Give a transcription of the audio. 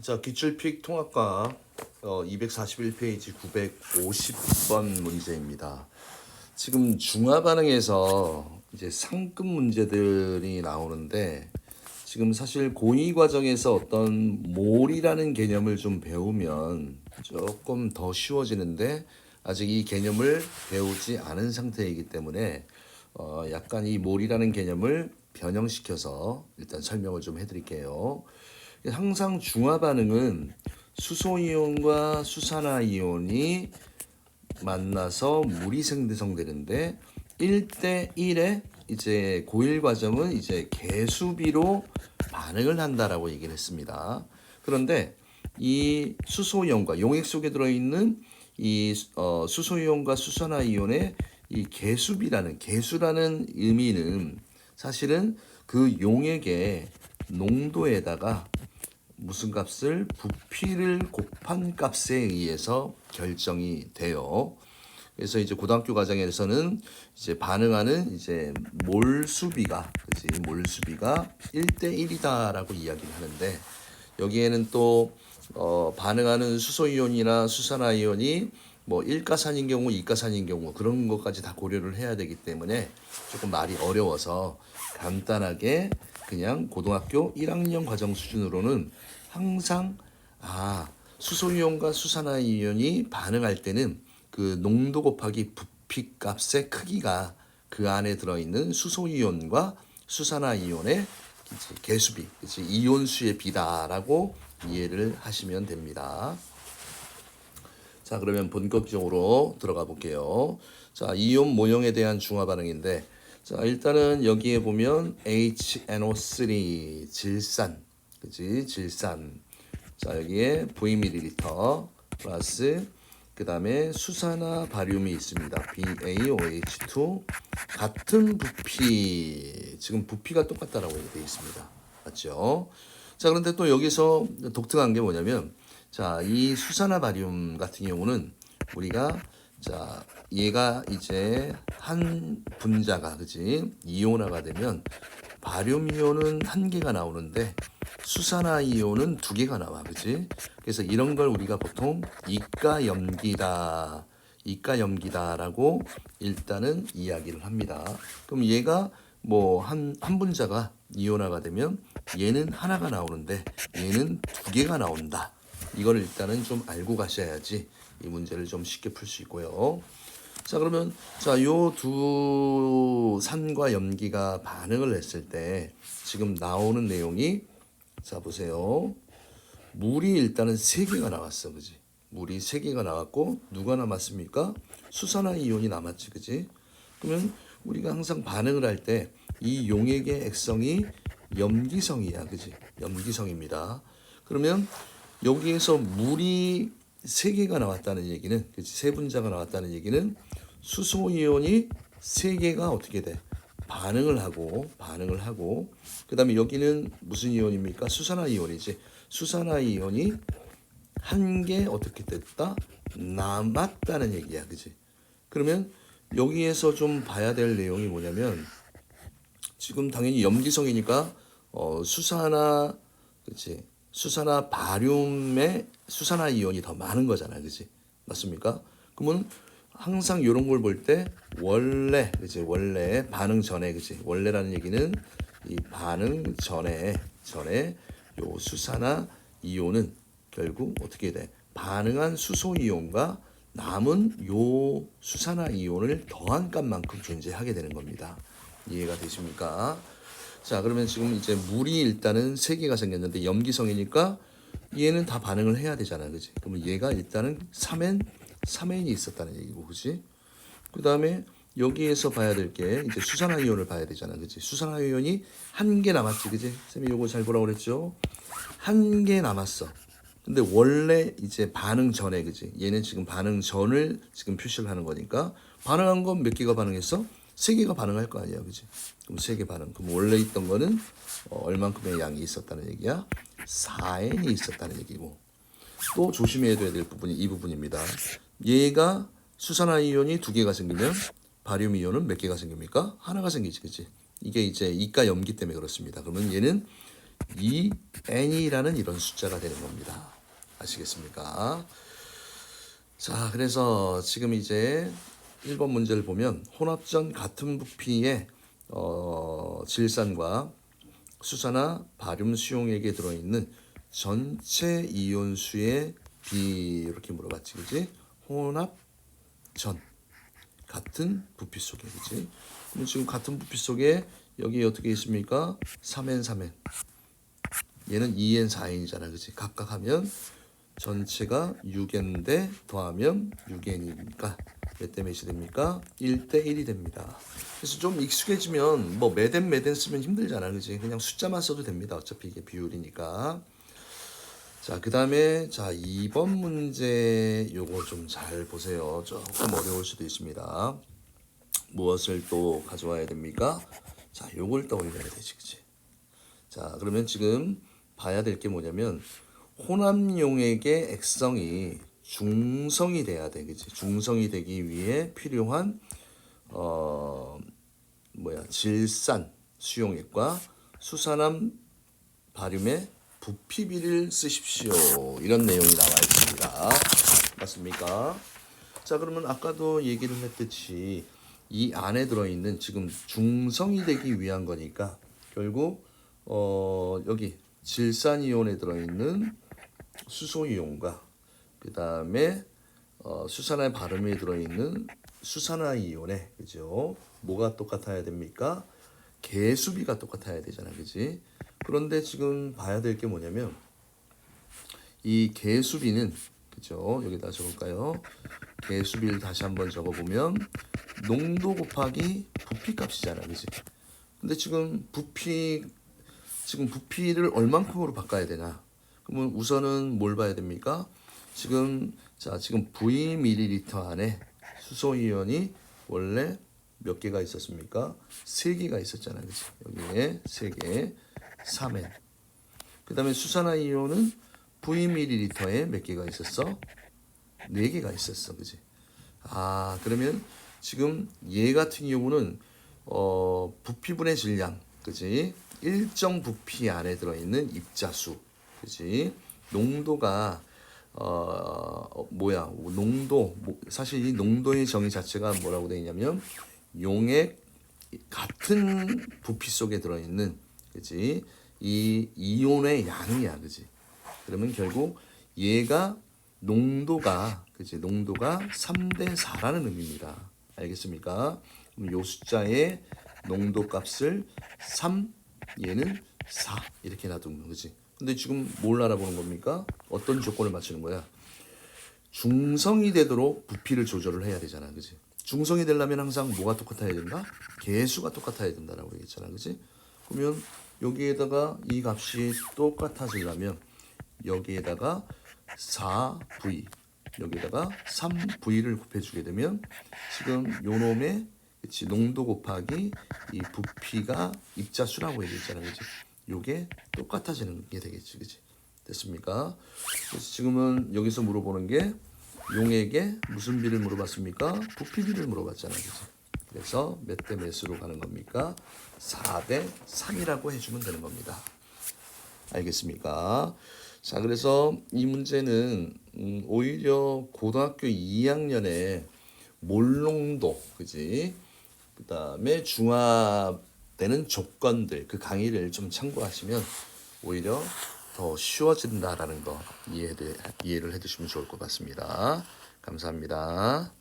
자, 기출픽 통합과학 241페이지 950번 문제입니다. 지금 중화반응에서 이제 상급 문제들이 나오는데 지금 사실 고2 과정에서 어떤 몰이라는 개념을 좀 배우면 조금 더 쉬워지는데 아직 이 개념을 배우지 않은 상태이기 때문에 약간 이 몰이라는 개념을 변형시켜서 일단 설명을 좀 해드릴게요. 항상 중화반응은 수소이온과 수산화이온이 만나서 물이 생성되는데 1대1에 이제 고1 과정은 이제 개수비로 반응을 한다라고 얘기를 했습니다. 그런데 이 수소이온과 용액 속에 들어있는 이 수소이온과 수산화이온의 이 개수라는 의미는 사실은 그 용액의 농도에다가 무슨 값을 부피를 곱한 값에 의해서 결정이 돼요. 그래서 이제 고등학교 과정에서는 이제 반응하는 이제 몰수비가 1대1이다라고 이야기를 하는데 여기에는 또 반응하는 수소이온이나 수산화이온이 뭐 1가산인 경우, 2가산인 경우 그런 것까지 다 고려를 해야 되기 때문에 조금 말이 어려워서 간단하게 그냥 고등학교 1학년 과정 수준으로는 항상 수소이온과 수산화이온이 반응할 때는 그 농도 곱하기 부피 값의 크기가 그 안에 들어있는 수소이온과 수산화이온의 개수비, 이온수의 비다라고 이해를 하시면 됩니다. 자, 그러면 본격적으로 들어가 볼게요. 자, 이온 모형에 대한 중화 반응인데, 자, 일단은 여기에 보면 HNO3 질산, 질산. 자, 여기에 Vml 플러스 그 다음에 수산화 바륨이 있습니다. BaOH2 같은 부피, 지금 부피가 똑같다라고 되어 있습니다. 맞죠? 자, 그런데 또 여기서 독특한 게 뭐냐면, 자, 이 수산화 바륨 같은 경우는 우리가 자, 얘가 이제 한 분자가 이온화가 되면 바륨 이온은 1개가 나오는데 수산화 이온은 2개가 나와. 그래서 이런 걸 우리가 보통 이가염기다라고 일단은 이야기를 합니다. 그럼 얘가 뭐 한 분자가 이온화가 되면 얘는 하나가 나오는데 얘는 2개가 나온다. 이걸 일단은 좀 알고 가셔야지 이 문제를 좀 쉽게 풀 수 있고요. 자, 그러면 자, 요 두 산과 염기가 반응을 했을 때 지금 나오는 내용이 자, 보세요. 물이 일단은 3개가 나왔어. 물이 3개가 나왔고 누가 남았습니까? 수산화이온이 남았지. 그러면 우리가 항상 반응을 할 때 이 용액의 액성이 염기성이야. 염기성입니다. 그러면 여기에서 물이 3개가 나왔다는 얘기는, 3분자가 나왔다는 얘기는 수소이온이 3개가 어떻게 돼? 반응을 하고, 그 다음에 여기는 무슨 이온입니까? 수산화이온이지. 수산화이온이 1개 어떻게 됐다? 남았다는 얘기야. 그러면 여기에서 좀 봐야 될 내용이 뭐냐면, 지금 당연히 염기성이니까, 수산화 바륨에 수산화이온이 더 많은 거잖아요. 맞습니까? 그러면 항상 이런 걸 볼 때 원래 반응 전에 원래라는 얘기는 이 반응 전에 요 수산화이온은 결국 어떻게 돼? 반응한 수소이온과 남은 요 수산화이온을 더한 값만큼 존재하게 되는 겁니다. 이해가 되십니까? 자, 그러면 지금 이제 물이 일단은 3개가 생겼는데 염기성이니까 얘는 다 반응을 해야 되잖아. 그러면 얘가 일단은 3N이 있었다는 얘기고, 그 다음에 여기에서 봐야 될 게 이제 수산화이온을 봐야 되잖아. 수산화이온이 1개 남았지. 쌤이 요거 잘 보라고 그랬죠? 1개 남았어. 근데 원래 이제 반응 전에, 얘는 지금 반응 전을 지금 표시를 하는 거니까 반응한 건 몇 개가 반응했어? 3개가 반응할 거 아니야. 그럼 3개 반응. 그럼 원래 있던 거는 얼만큼의 양이 있었다는 얘기야? 4N이 있었다는 얘기고. 또 조심해야 될 부분이 이 부분입니다. 얘가 수산화이온이 2개가 생기면 바륨 이온은 몇 개가 생깁니까? 하나가 생기지. 이게 이제 이가 염기 때문에 그렇습니다. 그러면 얘는 n이라는 이런 숫자가 되는 겁니다. 아시겠습니까? 자, 그래서 지금 이제 1번 문제를 보면 혼합전 같은 부피의 질산과 수산화 바륨 수용액에 들어있는 전체 이온수의 비 이렇게 물어봤지, 그지? 혼합전 같은 부피 속에, 그지? 그럼 지금 같은 부피 속에 여기 어떻게 있습니까? 3N, 3N. 얘는 2N, 4N이잖아, 그지? 각각 하면 전체가 6N인데 더하면 6N이니까 몇 대 몇이 됩니까? 1대 1이 됩니다. 그래서 좀 익숙해지면 뭐 매댄 쓰면 힘들잖아, 그지? 그냥 숫자만 써도 됩니다. 어차피 이게 비율이니까. 자, 그 다음에 자 2번 문제 요거 좀 잘 보세요. 조금 어려울 수도 있습니다. 무엇을 또 가져와야 됩니까? 자, 요걸 떠올려야 되지, 그지? 자, 그러면 지금 봐야 될 게 뭐냐면 혼합용액의 액성이 중성이 돼야 돼, 그지? 중성이 되기 위해 필요한 질산 수용액과 수산암 바륨의 부피비를 쓰십시오. 이런 내용이 나와 있습니다. 맞습니까? 자, 그러면 아까도 얘기를 했듯이 이 안에 들어있는 지금 중성이 되기 위한 거니까 결국 여기 질산이온에 들어있는 수소이온과 그 다음에 수산화의 바름에 들어있는 수산화이온에, 그죠? 뭐가 똑같아야 됩니까? 개수비가 똑같아야 되잖아, 그지? 그런데 지금 봐야 될 게 뭐냐면 이 개수비는, 그죠? 여기다 적을까요? 개수비를 다시 한번 적어보면 농도 곱하기 부피 값이잖아, 그지? 근데 지금 부피를 얼만큼으로 바꿔야 되나? 그러면 우선은 뭘 봐야 됩니까? 지금 V ml 안에 수소이온이 원래 몇 개가 있었습니까? 3개가 있었잖아요, 그치? 여기에 3개, 3N. 그 다음에 수산화이온은 V ml에 몇 개가 있었어? 4개가 있었어, 그치? 아, 그러면 지금 얘 같은 경우는 부피분의 질량, 그치? 일정 부피 안에 들어있는 입자수, 그치? 농도가 사실 이 농도의 정의 자체가 뭐라고 되어 있냐면 용액 같은 부피 속에 들어있는, 그치? 이 이온의 양이야, 그치? 그러면 결국 얘가 농도가 3대 4라는 의미입니다. 알겠습니까? 그럼 요 숫자의 농도 값을 3, 얘는 4 이렇게 놔두는 거지. 근데 지금 뭘 알아보는 겁니까? 어떤 조건을 맞추는 거야? 중성이 되도록 부피를 조절을 해야 되잖아, 그지? 중성이 되려면 항상 뭐가 똑같아야 된다? 개수가 똑같아야 된다라고 얘기했잖아, 그지? 그러면 여기에다가 이 값이 똑같아지려면 여기에다가 4V, 여기에다가 3V를 곱해주게 되면 지금 요 놈의, 그치, 농도 곱하기 이 부피가 입자수라고 얘기했잖아, 그치? 요게 똑같아지는 게 되겠지, 그치? 됐습니까? 그래서 지금은 여기서 물어보는 게 용액의 무슨 비를 물어봤습니까? 부피비를 물어봤잖아, 그치? 그래서 몇 대 몇으로 가는 겁니까? 4대 3이라고 해주면 되는 겁니다. 알겠습니까? 자, 그래서 이 문제는 오히려 고등학교 2학년에 몰농도, 그지? 그 다음에 중화되는 조건들, 그 강의를 좀 참고하시면 오히려 더 쉬워진다라는 거 이해를 해두시면 좋을 것 같습니다. 감사합니다.